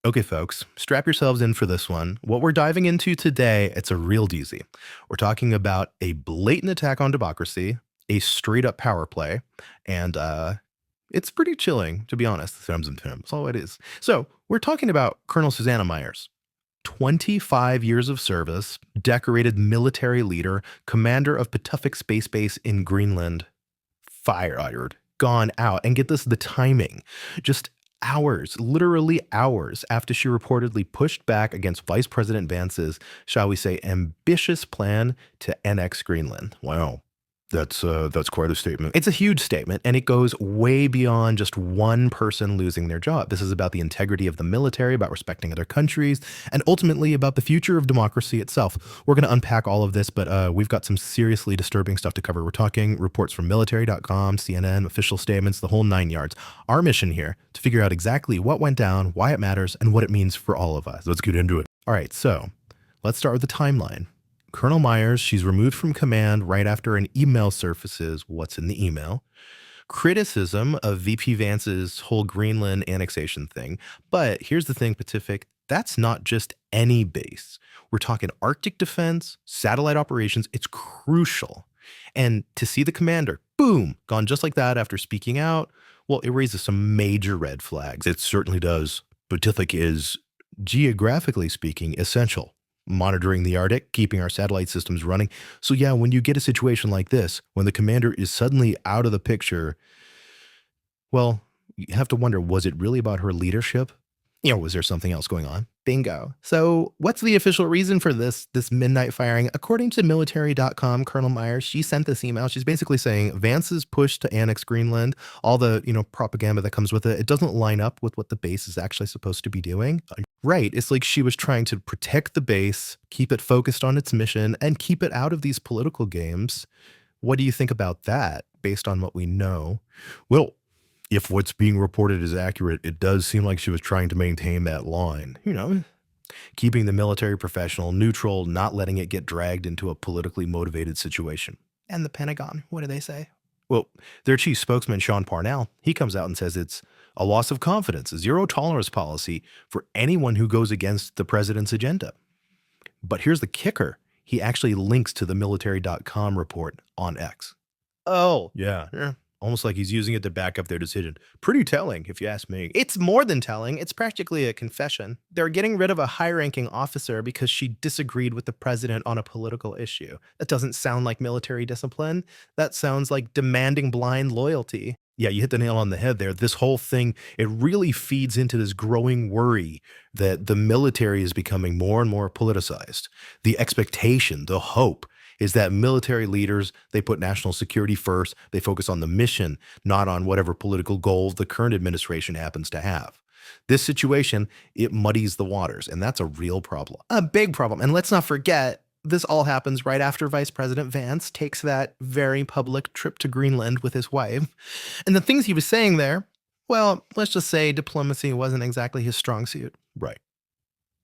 Okay, folks, strap yourselves in for this one. What we're diving into today, it's a real doozy. We're talking about a blatant attack on democracy, a straight up power play, and it's pretty chilling, to be honest. That's all it is. So, we're talking about Colonel Susannah Meyers. 25 years of service, decorated military leader, commander of Putufik Space Base in Greenland, fired, gone out. And get this, the timing. Just hours, literally hours after she reportedly pushed back against Vice President Vance's, shall we say, ambitious plan to annex Greenland. Wow. That's quite a statement. It's a huge statement, and it goes way beyond just one person losing their job. This is about the integrity of the military, about respecting other countries, and ultimately about the future of democracy itself. We're going to unpack all of this, but we've got some seriously disturbing stuff to cover. We're talking reports from military.com, CNN, official statements, the whole 9 yards. Our mission here to figure out exactly what went down, why it matters, and what it means for all of us. Let's get into it. All right, so let's start with the timeline. Colonel Meyers, she's removed from command right after an email surfaces. What's in the email? Criticism of VP Vance's whole Greenland annexation thing. But here's the thing, Putufik, that's not just any base. We're talking Arctic defense, satellite operations. It's crucial. And to see the commander, boom, gone just like that after speaking out, well, it raises some major red flags. It certainly does. Putufik is, geographically speaking, essential. Monitoring the Arctic, keeping our satellite systems running. So yeah, when you get a situation like this, when the commander is suddenly out of the picture, well, you have to wonder, was it really about her leadership? Was there something else going on? Bingo. So what's the official reason for this midnight firing? According to military.com, Colonel Meyers, she sent this email. She's basically saying Vance's push to annex Greenland, all the, propaganda that comes with it, it doesn't line up with what the base is actually supposed to be doing. Right. It's like she was trying to protect the base, keep it focused on its mission, and keep it out of these political games. What do you think about that based on what we know? Well, if what's being reported is accurate, it does seem like she was trying to maintain that line, keeping the military professional, neutral, not letting it get dragged into a politically motivated situation. And the Pentagon, what do they say? Well, their chief spokesman, Sean Parnell, he comes out and says it's a loss of confidence, a zero tolerance policy for anyone who goes against the president's agenda. But here's the kicker. He actually links to the military.com report on X. Oh, yeah. Almost like he's using it to back up their decision. Pretty telling, if you ask me. It's more than telling. It's practically a confession. They're getting rid of a high-ranking officer because she disagreed with the president on a political issue. That doesn't sound like military discipline. That sounds like demanding blind loyalty. Yeah, you hit the nail on the head there. This whole thing, it really feeds into this growing worry that the military is becoming more and more politicized. The expectation, the hope, is that military leaders, they put national security first. They focus on the mission, not on whatever political goals the current administration happens to have. This situation, it muddies the waters, and that's a real problem. A big problem. And let's not forget, this all happens right after Vice President Vance takes that very public trip to Greenland with his wife. And the things he was saying there, well, let's just say diplomacy wasn't exactly his strong suit. Right.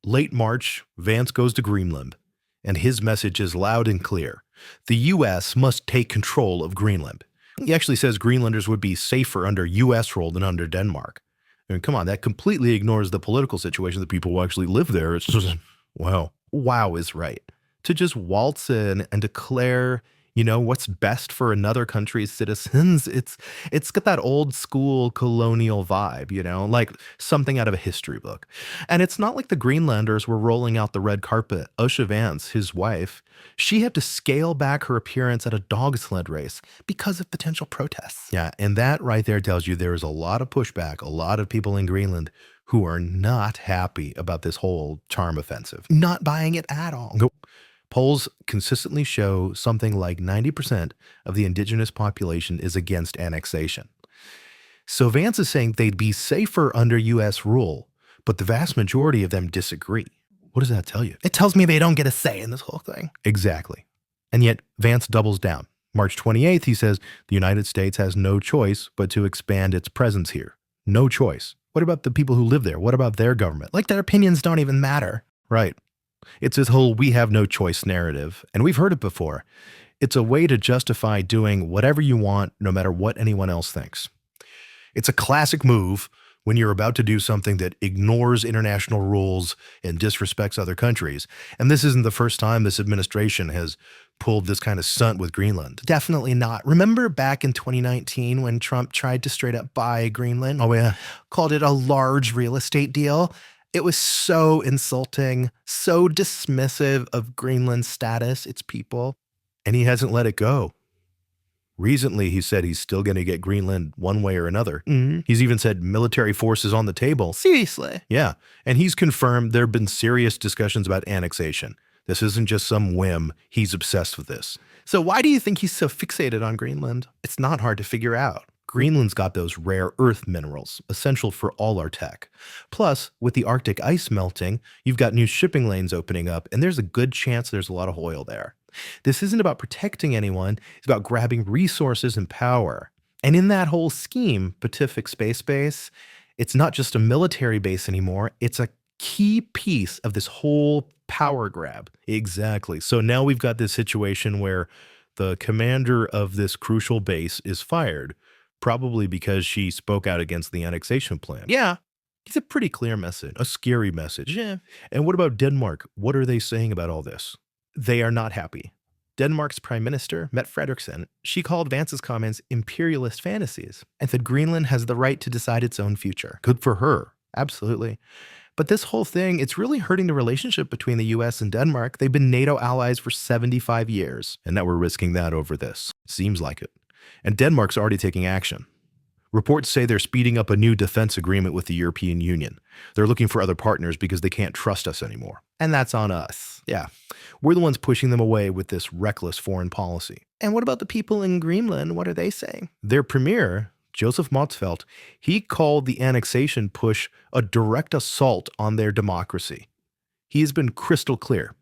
Late March, Vance goes to Greenland. And his message is loud and clear. The U.S. must take control of Greenland. He actually says Greenlanders would be safer under U.S. rule than under Denmark. I mean, come on, that completely ignores the political situation that people who actually live there. It's just, wow. Wow is right. To just waltz in and declare, what's best for another country's citizens, it's got that old school colonial vibe, like something out of a history book. And it's not like the Greenlanders were rolling out the red carpet. Usha Vance, his wife, she had to scale back her appearance at a dog sled race because of potential protests. Yeah, and that right there tells you there is a lot of pushback, a lot of people in Greenland who are not happy about this whole charm offensive. Not buying it at all. Nope. Polls consistently show something like 90% of the indigenous population is against annexation. So Vance is saying they'd be safer under U.S. rule, but the vast majority of them disagree. What does that tell you? It tells me they don't get a say in this whole thing. Exactly. And yet Vance doubles down. March 28th, he says the United States has no choice but to expand its presence here. No choice. What about the people who live there? What about their government? Like their opinions don't even matter. Right. It's this whole we have no choice narrative, and we've heard it before. It's a way to justify doing whatever you want, no matter what anyone else thinks. It's a classic move when you're about to do something that ignores international rules and disrespects other countries. And this isn't the first time this administration has pulled this kind of stunt with Greenland. Definitely not. Remember back in 2019 when Trump tried to straight up buy Greenland? Oh, yeah. Called it a large real estate deal. It was so insulting, so dismissive of Greenland's status, its people. And he hasn't let it go. Recently, he said he's still going to get Greenland one way or another. He's even said military forces on the table. Seriously? Yeah. And he's confirmed there have been serious discussions about annexation. This isn't just some whim. He's obsessed with this. So why do you think he's so fixated on Greenland? It's not hard to figure out. Greenland's got those rare earth minerals, essential for all our tech. Plus, with the Arctic ice melting, you've got new shipping lanes opening up, and there's a good chance there's a lot of oil there. This isn't about protecting anyone, it's about grabbing resources and power. And in that whole scheme, Pacific Space Base, it's not just a military base anymore, it's a key piece of this whole power grab. Exactly. So now we've got this situation where the commander of this crucial base is fired, probably because she spoke out against the annexation plan. Yeah. It's a pretty clear message, a scary message. Yeah. And what about Denmark? What are they saying about all this? They are not happy. Denmark's Prime Minister, Mette Frederiksen, she called Vance's comments imperialist fantasies and said Greenland has the right to decide its own future. Good for her. Absolutely. But this whole thing, it's really hurting the relationship between the US and Denmark. They've been NATO allies for 75 years, and now we're risking that over this. Seems like it. And Denmark's already taking action. Reports say they're speeding up a new defense agreement with the European Union. They're looking for other partners because they can't trust us anymore. And that's on us. Yeah. We're the ones pushing them away with this reckless foreign policy. And what about the people in Greenland? What are they saying? Their premier, Joseph Motzfeldt, he called the annexation push a direct assault on their democracy. He has been crystal clear.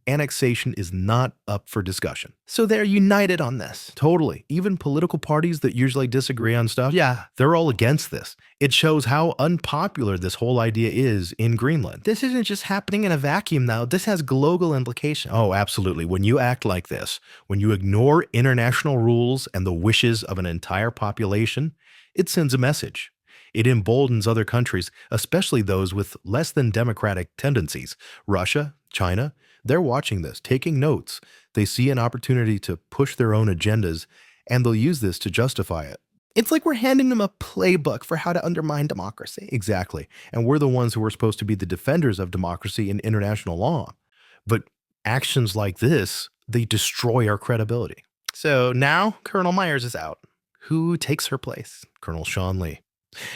Annexation is not up for discussion. So they're united on this. Totally. Even political parties that usually disagree on stuff, yeah, they're all against this. It shows how unpopular this whole idea is in Greenland. This isn't just happening in a vacuum, though. This has global implications. Oh, absolutely. When you act like this, when you ignore international rules and the wishes of an entire population, it sends a message. It emboldens other countries, especially those with less than democratic tendencies. Russia, China, they're watching this, taking notes. They see an opportunity to push their own agendas, and they'll use this to justify it. It's like we're handing them a playbook for how to undermine democracy. Exactly. And we're the ones who are supposed to be the defenders of democracy and international law. But actions like this, they destroy our credibility. So now Colonel Meyers is out. Who takes her place? Colonel Sean Lee.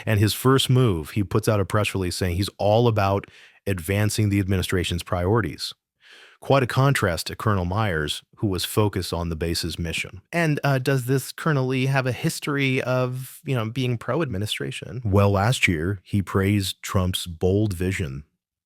And his first move, he puts out a press release saying he's all about advancing the administration's priorities. Quite a contrast to Colonel Meyers, who was focused on the base's mission. And does this Colonel Lee have a history of, being pro-administration? Well, last year, he praised Trump's bold vision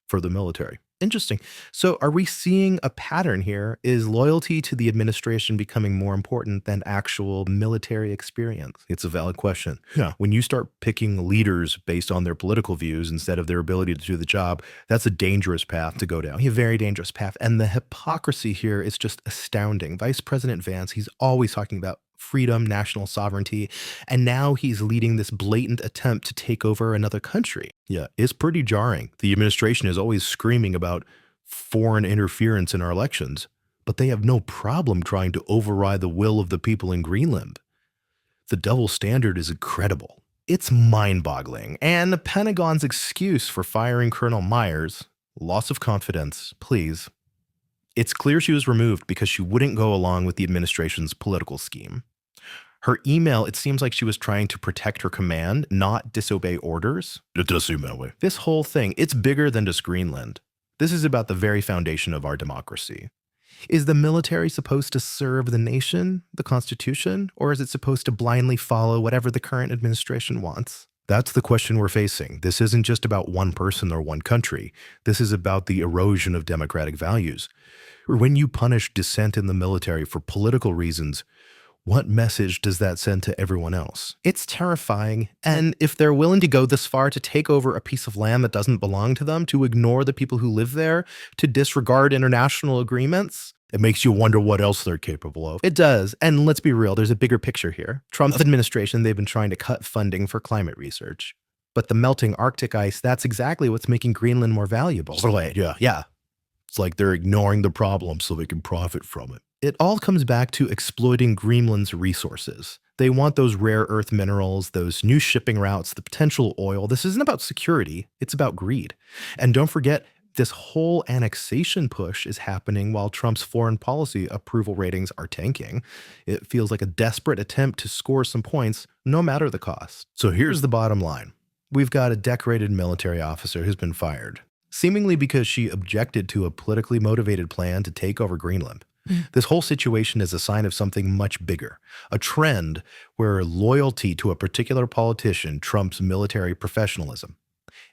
for the military. Interesting. So are we seeing a pattern here? Is loyalty to the administration becoming more important than actual military experience? It's a valid question. Yeah. When you start picking leaders based on their political views instead of their ability to do the job, that's a dangerous path to go down. A very dangerous path. And the hypocrisy here is just astounding. Vice President Vance, he's always talking about freedom, national sovereignty, and now he's leading this blatant attempt to take over another country. Yeah, it's pretty jarring. The administration is always screaming about foreign interference in our elections, but they have no problem trying to override the will of the people in Greenland. The double standard is incredible. It's mind-boggling, and the Pentagon's excuse for firing Colonel Meyers, loss of confidence, please. It's clear she was removed because she wouldn't go along with the administration's political scheme. Her email, it seems like she was trying to protect her command, not disobey orders. It does seem that way. This whole thing, it's bigger than just Greenland. This is about the very foundation of our democracy. Is the military supposed to serve the nation, the Constitution, or is it supposed to blindly follow whatever the current administration wants? That's the question we're facing. This isn't just about one person or one country. This is about the erosion of democratic values. When you punish dissent in the military for political reasons, what message does that send to everyone else? It's terrifying. And if they're willing to go this far to take over a piece of land that doesn't belong to them, to ignore the people who live there, to disregard international agreements, it makes you wonder what else they're capable of. It does. And let's be real, there's a bigger picture here. Trump's administration, they've been trying to cut funding for climate research. But the melting Arctic ice, that's exactly what's making Greenland more valuable. Yeah. It's like they're ignoring the problem so they can profit from it. It all comes back to exploiting Greenland's resources. They want those rare earth minerals, those new shipping routes, the potential oil. This isn't about security, it's about greed. And don't forget, this whole annexation push is happening while Trump's foreign policy approval ratings are tanking. It feels like a desperate attempt to score some points, no matter the cost. So here's the bottom line. We've got a decorated military officer who's been fired, seemingly because she objected to a politically motivated plan to take over Greenland. This whole situation is a sign of something much bigger, a trend where loyalty to a particular politician trumps military professionalism.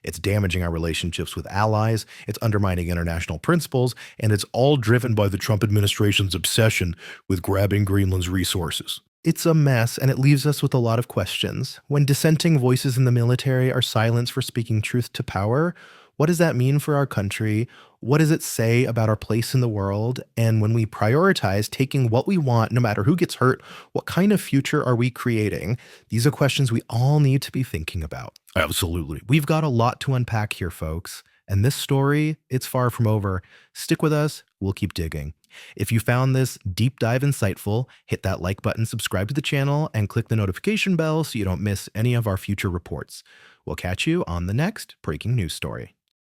It's damaging our relationships with allies, it's undermining international principles, and it's all driven by the Trump administration's obsession with grabbing Greenland's resources. It's a mess, and it leaves us with a lot of questions. When dissenting voices in the military are silenced for speaking truth to power, what does that mean for our country? What does it say about our place in the world? And when we prioritize taking what we want, no matter who gets hurt, what kind of future are we creating? These are questions we all need to be thinking about. Absolutely. We've got a lot to unpack here, folks. And this story, it's far from over. Stick with us. We'll keep digging. If you found this deep dive insightful, hit that like button, subscribe to the channel, and click the notification bell so you don't miss any of our future reports. We'll catch you on the next breaking news story.